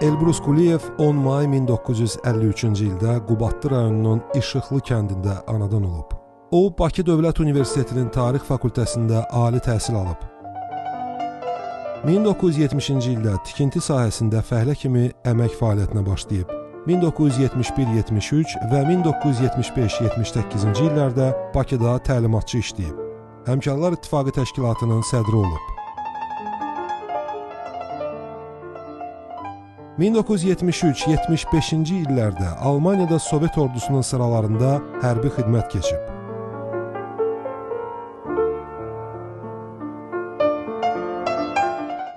Elbrus Quliyev 10 may 1953-cü ildə Qubadlı rayonunun İşıqlı kəndində anadan olub. O, Bakı Dövlət Universitetinin Tarix Fakültəsində ali təhsil alıb. 1970-ci ildə tikinti sahəsində fəhlə kimi əmək fəaliyyətinə başlayıb. 1971-73 və 1975-78-ci illərdə Bakıda təlimatçı işləyib. Həmkarlar İttifaqı təşkilatının sədri olub. 1973-75-ci illərdə Almaniyada Sovet ordusunun sıralarında hərbi xidmət keçib.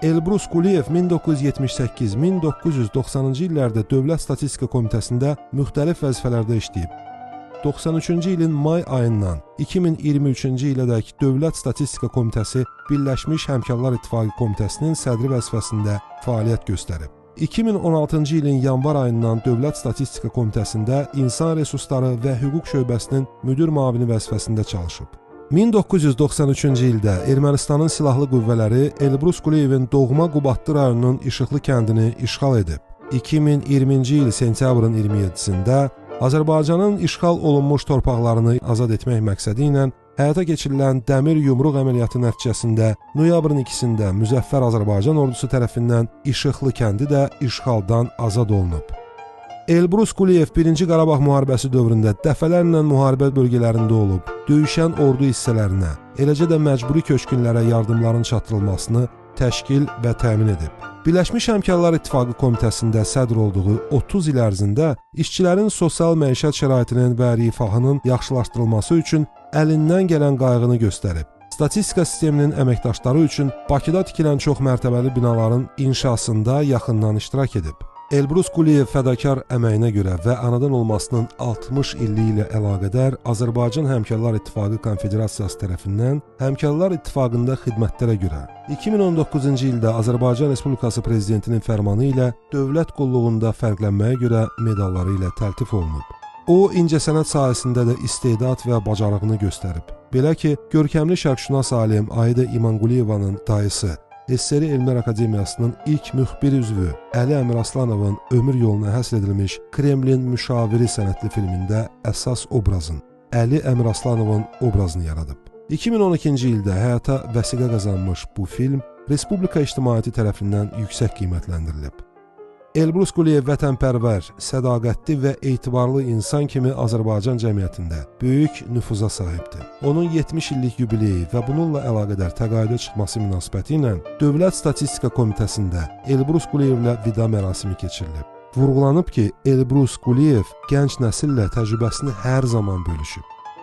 Elbrus Quliyev 1978-1990-cı illərdə Dövlət Statistika Komitəsində müxtəlif vəzifələrdə işləyib. 93-cü ilin may ayından 2023-cü ilədək Dövlət Statistika Komitəsi Birləşmiş Həmkarlar İttifaqı Komitəsinin sədri vəzifəsində fəaliyyət göstərib. 2016-cı ilin yanvar ayından Dövlət Statistika Komitəsində İnsan Resursları və Hüquq şöbəsinin müdir müavini vəzifəsində çalışıb. 1993-cü ildə Ermənistanın silahlı qüvvələri Elbrus Quliyevin doğma Qubadlı rayonunun İşıqlı kəndini işğal edib. 2020-ci il sentyabrın 27-sində Azərbaycanın işğal olunmuş torpaqlarını azad etmək məqsədi ilə həyata keçirilən dəmir yumruq əməliyyatı nəticəsində noyabrın 2-sində Müzəffər Azərbaycan ordusu tərəfindən İşıqlı kəndi də işğaldan azad olunub. Elbrus Quliyev 1-ci Qarabağ müharibəsi dövründə dəfələrlə müharibə bölgələrində olub, döyüşən ordu hissələrinə, eləcə də məcburi köçkünlərə yardımların çatdırılmasını təşkil və təmin edib. Birləşmiş Həmkarlar İttifaqı Komitəsində sədr olduğu 30 il ərzində işçilərin sosial məişət şəraitinin və rifahının yaxşılaşdırılması üçün əlindən gələn qayğını göstərib. Statistika sisteminin əməkdaşları üçün Bakıda tikilən çox mərtəbəli binaların inşasında yaxından iştirak edib. Elbrus Quliyev fədakar əməyinə görə və anadan olmasının 60 illiyi ilə əlaqədar Azərbaycan Həmkarlar İttifaqı Konfederasiyası tərəfindən Həmkarlar İttifaqında xidmətlərə görə 2019-cu ildə Azərbaycan Respublikası Prezidentinin fərmanı ilə dövlət qulluğunda fərqlənməyə görə medalları ilə təltif olunub. O, incəsənət sahəsində də istedad və bacarığını göstərib. Belə ki, görkəmli şərqşünas alim Ayidə İmanquliyevanın dayısı, SSR Elmlər Akademiyasının ilk müxbir üzvü Əli Əmiraslanovun ömür yoluna həsr edilmiş Kremlin müşaviri sənədli filmində əsas obrazın Əli Əmiraslanovun obrazını yaradıb. 2012-ci ildə həyata vəsiqə qazanmış bu film Respublika ictimaiyyəti tərəfindən yüksək qiymətləndirilib. Elbrus Quliyev vətənpərvər, sədaqətli və etibarlı insan kimi Azərbaycan cəmiyyətində böyük nüfuza sahibdir. Onun 70 illik yubileyi və bununla əlaqədar təqaüdə çıxması münasibəti ilə Dövlət Statistika Komitəsində Elbrus Quliyevlə vida mərasimi keçirilib. Vurğulanıb ki, Elbrus Quliyev gənc nəsillə təcrübəsini hər zaman bölüşüb.